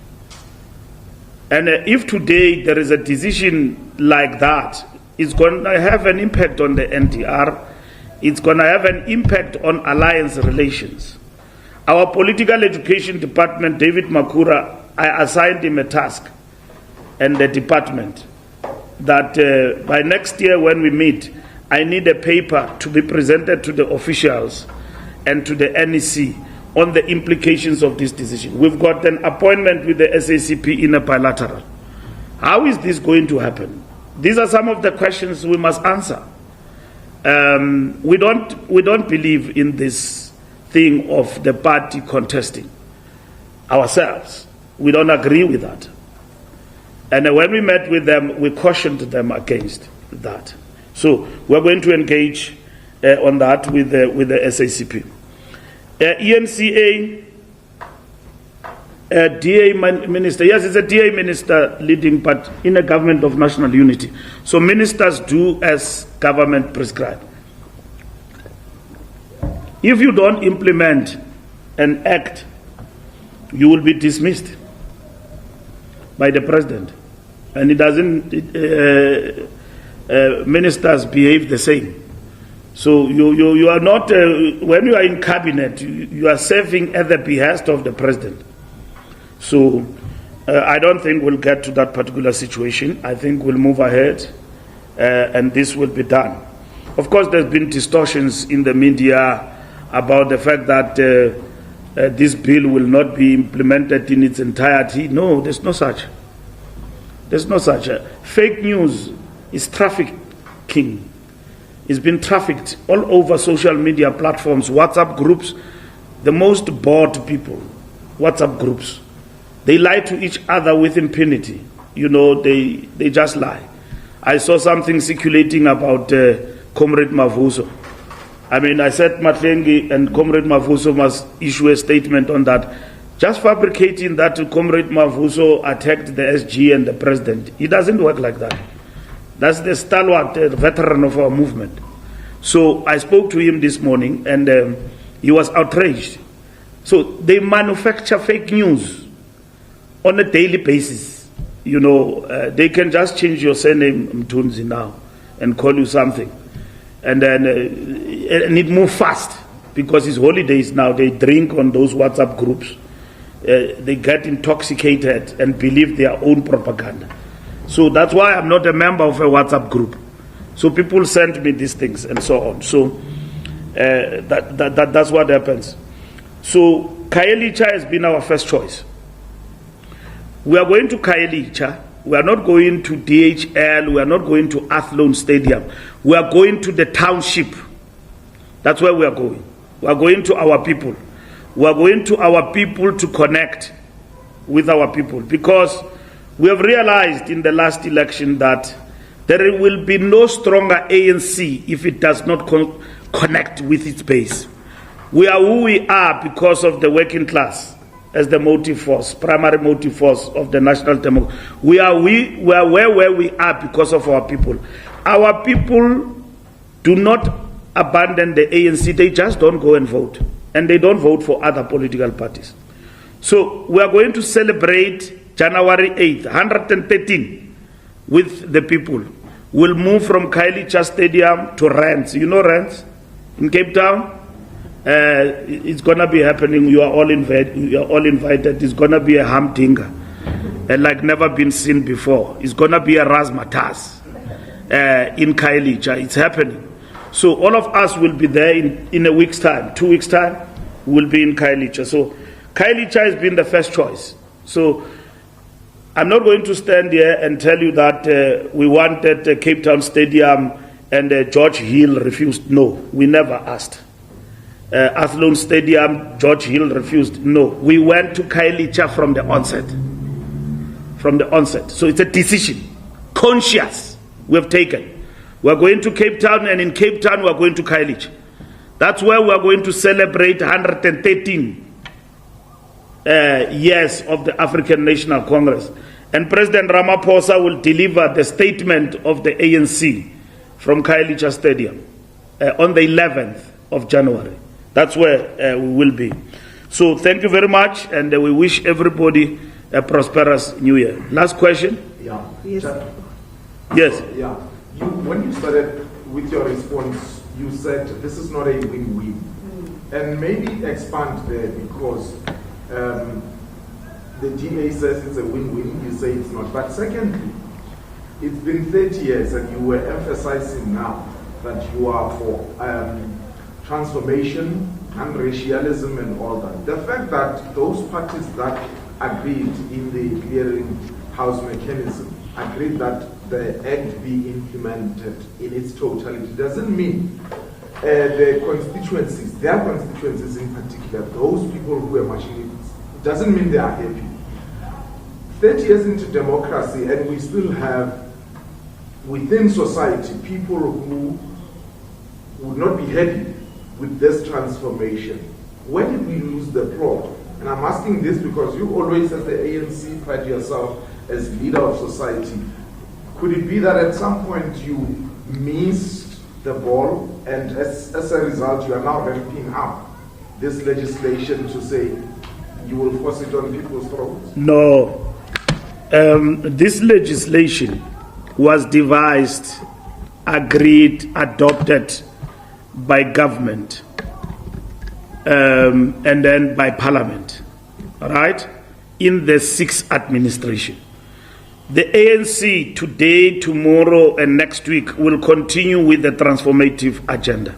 Speaker 1: And if today there is a decision like that, it's going to have an impact on the NDR. It's going to have an impact on alliance relations. Our political education department, David Makura, I assigned him a task, and the department, that by next year when we meet, I need a paper to be presented to the officials and to the NEC on the implications of this decision. We've got an appointment with the SACP in a bilateral. How is this going to happen? These are some of the questions we must answer. We don't believe in this thing of the party contesting ourselves. We don't agree with that. And when we met with them, we cautioned them against that. So we're going to engage on that with the SACP. ENCA, A DA minister, yes, it's a DA minister leading, but in a government of national unity. So ministers do as government prescribed. If you don't implement an act, you will be dismissed by the president. And it doesn't, ministers behave the same. So you are not, when you are in cabinet, you are serving at the behest of the president. So I don't think we'll get to that particular situation. I think we'll move ahead and this will be done. Of course, there's been distortions in the media about the fact that this bill will not be implemented in its entirety. No, there's no such. There's no such. Fake news is trafficking. It's been trafficked all over social media platforms, WhatsApp groups, the most bored people, WhatsApp groups. They lie to each other with impunity. You know, they just lie. I saw something circulating about Comrade Mavuso. I mean, I said Matlengi and Comrade Mavuso must issue a statement on that. Just fabricating that Comrade Mavuso attacked the SG and the president. It doesn't work like that. That's the stalwart veteran of our movement. So I spoke to him this morning and he was outraged. So they manufacture fake news on a daily basis. You know, they can just change your surname Mtunzi now and call you something. And then and it moves fast because it's holidays now. They drink on those WhatsApp groups. They get intoxicated and believe their own propaganda. So that's why I'm not a member of a WhatsApp group. So people send me these things and so on. So that's what happens. So Khayelitsha has been our first choice. We are going to Khayelitsha. We are not going to DHL. We are not going to Athlone Stadium. We are going to the township. That's where we are going. We are going to our people. We are going to our people to connect with our people, because we have realized in the last election that there will be no stronger ANC if it does not connect with its base. We are who we are because of the working class as the motive force, primary motive force of the national democracy. We are where we are because of our people. Our people do not abandon the ANC, they just don't go and vote. And they don't vote for other political parties. So we are going to celebrate January 8th, 113 with the people. We'll move from Khayelitsha Stadium to Rents. You know Rents in Cape Town? It's going to be happening. You are all invited. It's going to be a humdinger like never been seen before. It's going to be a razzmatazz in Khayelitsha. It's happening. So all of us will be there in a week's time, 2 weeks' time, we'll be in Khayelitsha. So Khayelitsha has been the first choice. So I'm not going to stand here and tell you that we wanted Cape Town Stadium and George Hill refused. No, we never asked. Athlone Stadium, George Hill refused. No, we went to Khayelitsha from the onset. From the onset. So it's a decision, conscious, we have taken. We are going to Cape Town, and in Cape Town we are going to Khayelitsha. That's where we are going to celebrate 113 years of the African National Congress. And President Ramaphosa will deliver the statement of the ANC from Khayelitsha Stadium on the 11th of January. That's where we will be. So thank you very much, and we wish everybody a prosperous New Year. Last question?
Speaker 5: Yeah.
Speaker 2: Yes.
Speaker 5: Yes. Yeah. When you started with your response, you said this is not a win-win. And maybe expand there, because the DA says it's a win-win, you say it's not. But secondly, it's been 30 years and you were emphasizing now that you are for transformation and racialism and all that. The fact that those parties that agreed in the clearing house mechanism agreed that the act be implemented in its totality doesn't mean the constituencies, their constituencies in particular, those people who are marching it, doesn't mean they are happy. 30 years into democracy, and we still have within society people who would not be happy with this transformation. Where did we lose the plot? And I'm asking this because you always, as the ANC, pride yourself as leader of society. Could it be that at some point you missed the ball, and as a result you are now ramping up this legislation to say you will force it on people's throats?
Speaker 1: No. This legislation was devised, agreed, adopted by government and then by parliament, all right, in the 6th administration. The ANC today, tomorrow, and next week will continue with the transformative agenda.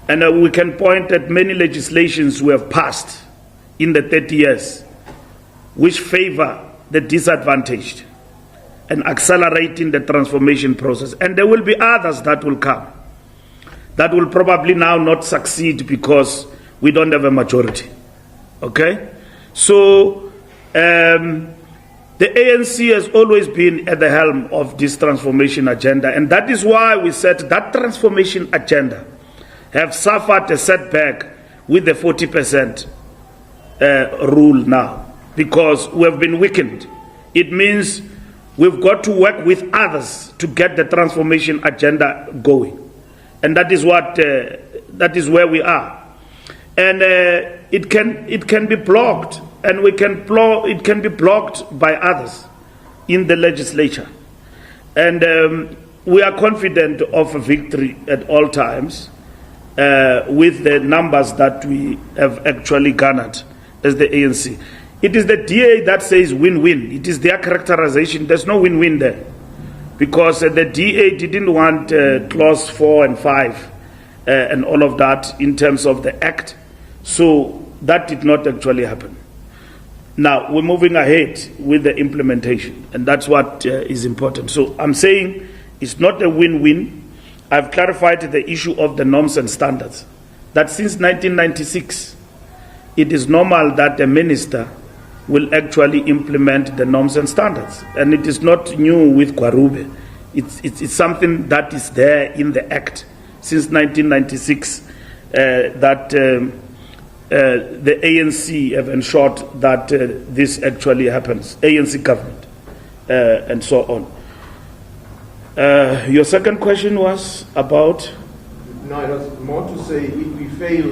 Speaker 1: And we can point at many legislations we have passed in the 30 years which favor the disadvantaged and accelerating the transformation process. And there will be others that will come that will probably now not succeed because we don't have a majority. Okay? So, the ANC has always been at the helm of this transformation agenda, and that is why we said that transformation agenda have suffered a setback with the 40% rule now, because we have been weakened. It means we've got to work with others to get the transformation agenda going, and that is what that is where we are, and it can be blocked. And it can be blocked by others in the legislature. And we are confident of a victory at all times with the numbers that we have actually garnered as the ANC. It is the DA that says win-win. It is their characterization. There's no win-win there. Because the DA didn't want clause 4 and 5 and all of that in terms of the act. So that did not actually happen. Now, we're moving ahead with the implementation, and that's what is important. So I'm saying it's not a win-win. I've clarified the issue of the norms and standards, that since 1996, it is normal that a minister will actually implement the norms and standards. And it is not new with Kwarube. It's something that is there in the Act since 1996 that the ANC have ensured that this actually happens, ANC government, and so on. Your second question was about?
Speaker 5: No, it was more to say if we fail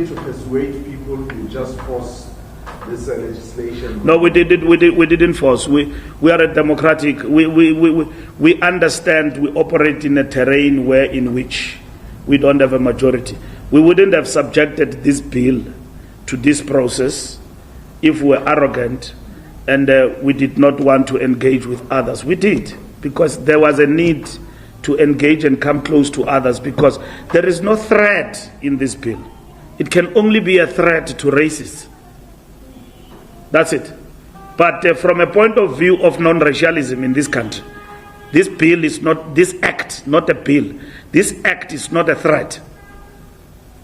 Speaker 5: to persuade people to just force this legislation.
Speaker 1: No, we didn't force. We are a democratic. We understand we operate in a terrain in which we don't have a majority. We wouldn't have subjected this bill to this process if we were arrogant and we did not want to engage with others. We did, because there was a need to engage and come close to others, because there is no threat in this bill. It can only be a threat to racists. That's it. But from a point of view of non-racialism in this country, this bill is not, this act, not a bill, this act is not a threat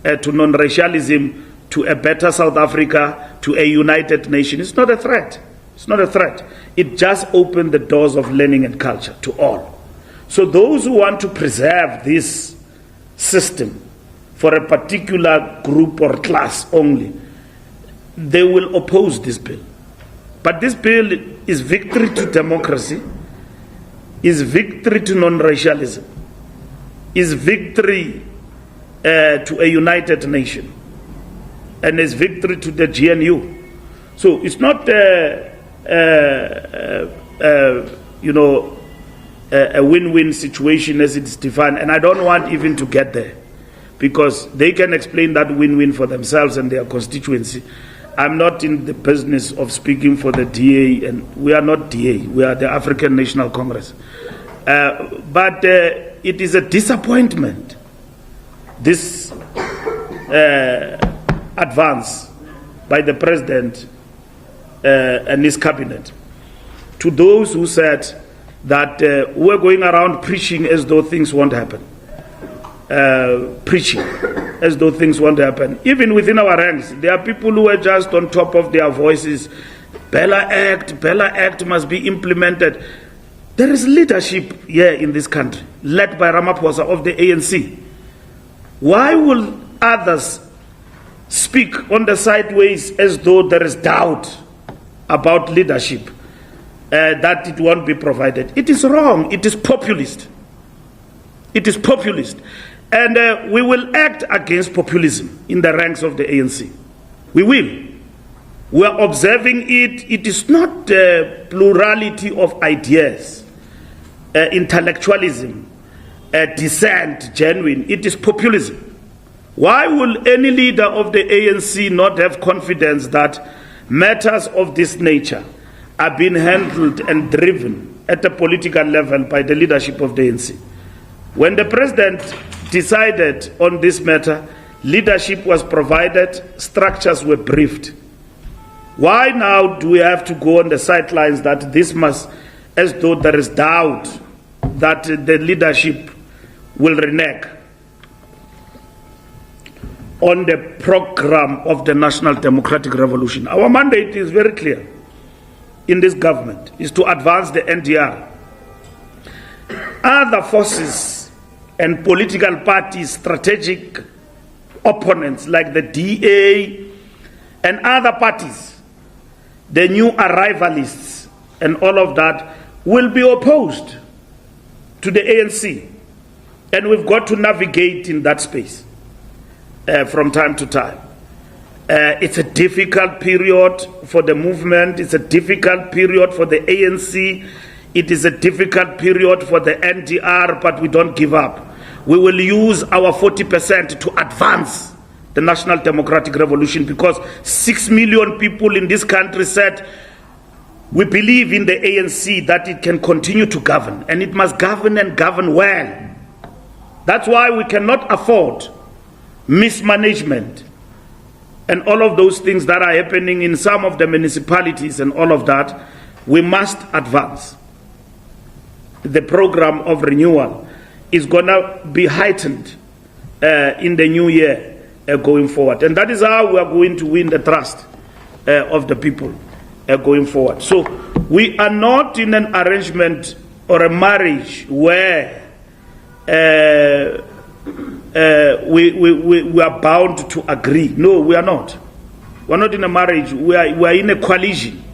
Speaker 1: to non-racialism, to a better South Africa, to a united nation. It's not a threat. It's not a threat. It just opened the doors of learning and culture to all. So those who want to preserve this system for a particular group or class only, they will oppose this bill. But this bill is victory to democracy, is victory to non-racialism, is victory to a united nation, and is victory to the GNU. So it's not a win-win situation as it's defined, and I don't want even to get there, because they can explain that win-win for themselves and their constituency. I'm not in the business of speaking for the DA, and we are not DA, we are the African National Congress. But it is a disappointment, this advance by the president and his cabinet, to those who said that we're going around preaching as though things won't happen. Preaching as though things won't happen. Even within our ranks, there are people who are just on top of their voices. BELA Act must be implemented. There is leadership here in this country, led by Ramaphosa of the ANC. Why will others speak on the sideways as though there is doubt about leadership, that it won't be provided. It is wrong. It is populist. It is populist. And we will act against populism in the ranks of the ANC. We will. We are observing it. It is not plurality of ideas, intellectualism, dissent, genuine. It is populism. Why will any leader of the ANC not have confidence that matters of this nature are being handled and driven at a political level by the leadership of the ANC? When the president decided on this matter, leadership was provided, structures were briefed. Why now do we have to go on the sidelines that this must, as though there is doubt that the leadership will renege on the program of the National Democratic Revolution? Our mandate is very clear in this government, is to advance the NDR. Other forces and political parties, strategic opponents like the DA and other parties, the new arrivalists and all of that, will be opposed to the ANC. And we've got to navigate in that space from time to time. It's a difficult period for the movement. It's a difficult period for the ANC. It is a difficult period for the NDR, but we don't give up. We will use our 40% to advance the National Democratic Revolution, because 6 million people in this country said, we believe in the ANC that it can continue to govern, and it must govern and govern well. That's why we cannot afford mismanagement and all of those things that are happening in some of the municipalities and all of that. We must advance. The program of renewal is going to be heightened in the new year going forward. And that is how we are going to win the trust of the people going forward. So we are not in an arrangement or a marriage where we are bound to agree. No, we are not. We're not in a marriage. We are in a coalition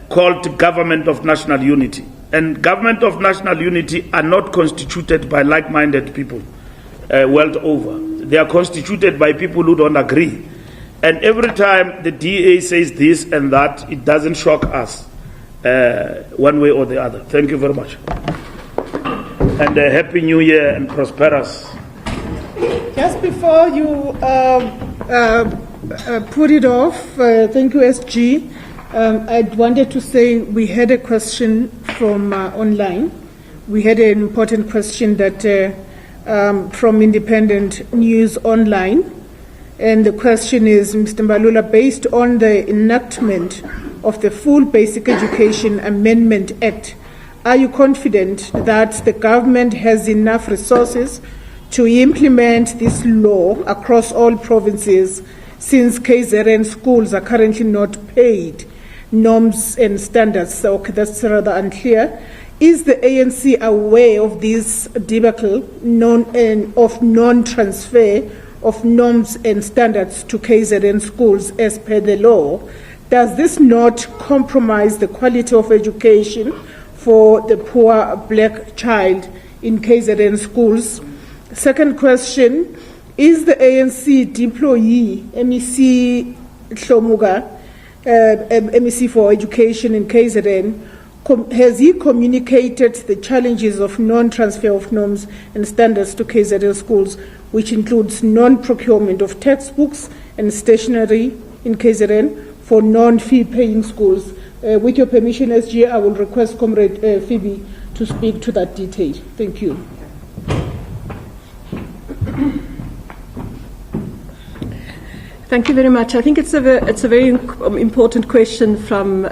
Speaker 1: called Government of National Unity. And Government of National Unity are not constituted by like-minded people world over. They are constituted by people who don't agree. And every time the DA says this and that, it doesn't shock us one way or the other. Thank you very much. And a happy new year and prosperous.
Speaker 2: Just before you put it off, thank you, SG. I wanted to say we had a question from online. We had an important question that from Independent News Online. And the question is, Mr. Mbalula, based on the enactment of the Full Basic Education Amendment Act, are you confident that the government has enough resources to implement this law across all provinces, since KZN schools are currently not paid norms and standards? So that's rather unclear. Is the ANC aware of this debacle of non-transfer of norms and standards to KZN schools as per the law? Does this not compromise the quality of education for the poor black child in KZN schools? Second question, is the ANC deployee, MEC Shlomuga, MEC for Education in KZN, has he communicated the challenges of non-transfer of norms and standards to KZN schools, which includes non-procurement of textbooks and stationery in KZN for non-fee paying schools? With your permission, SG, I will request Comrade Phoebe to speak to that detail. Thank you.
Speaker 6: Thank you very much. I think it's a very important question from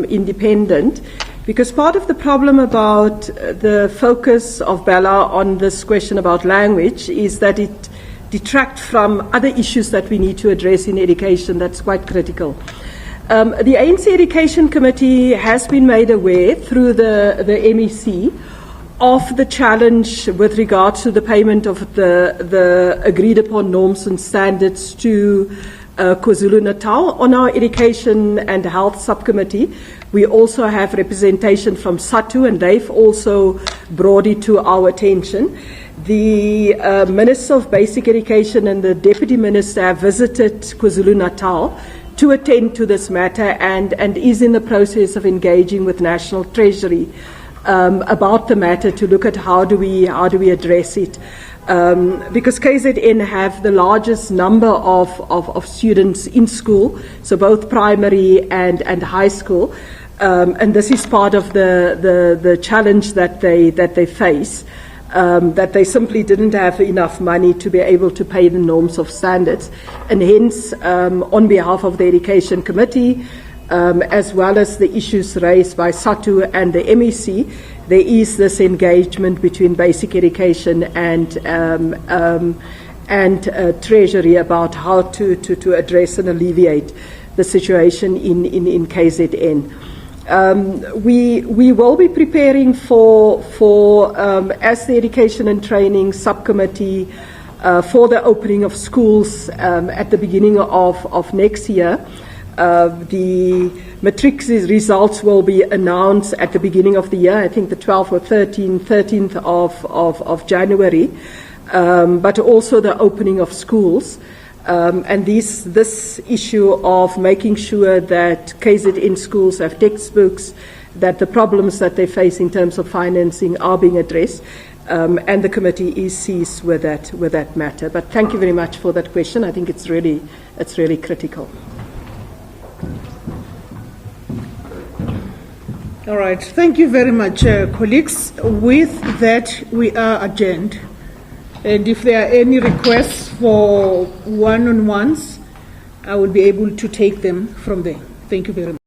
Speaker 6: Independent, because part of the problem about the focus of BELA on this question about language is that it detracts from other issues that we need to address in education. That's quite critical. The ANC Education Committee has been made aware through the MEC of the challenge with regards to the payment of the agreed upon norms and standards to KwaZulu-Natal. On our Education and Health Subcommittee, we also have representation from SATU, and they've also brought it to our attention. The Minister of Basic Education and the Deputy Minister have visited KwaZulu-Natal to attend to this matter and is in the process of engaging with National Treasury about the matter to look at how do we address it. Because KZN have the largest number of students in school, so both primary and high school, and this is part of the challenge that they face. That they simply didn't have enough money to be able to pay the norms of standards, and hence, on behalf of the Education Committee, as well as the issues raised by SATU and the MEC, there is this engagement between basic education and Treasury about how to address and alleviate the situation in KZN. We will be preparing for as the Education and Training Subcommittee for the opening of schools at the beginning of next year. The matric results will be announced at the beginning of the year, I think the 12th or 13th of January, but also the opening of schools. And this issue of making sure that KZN schools have textbooks, that the problems that they face in terms of financing are being addressed, and the committee is seized with that matter. But thank you very much for that question. I think it's really critical.
Speaker 2: All right. Thank you very much, colleagues. With that, we are adjourned. And if there are any requests for one-on-ones, I will be able to take them from there. Thank you very much.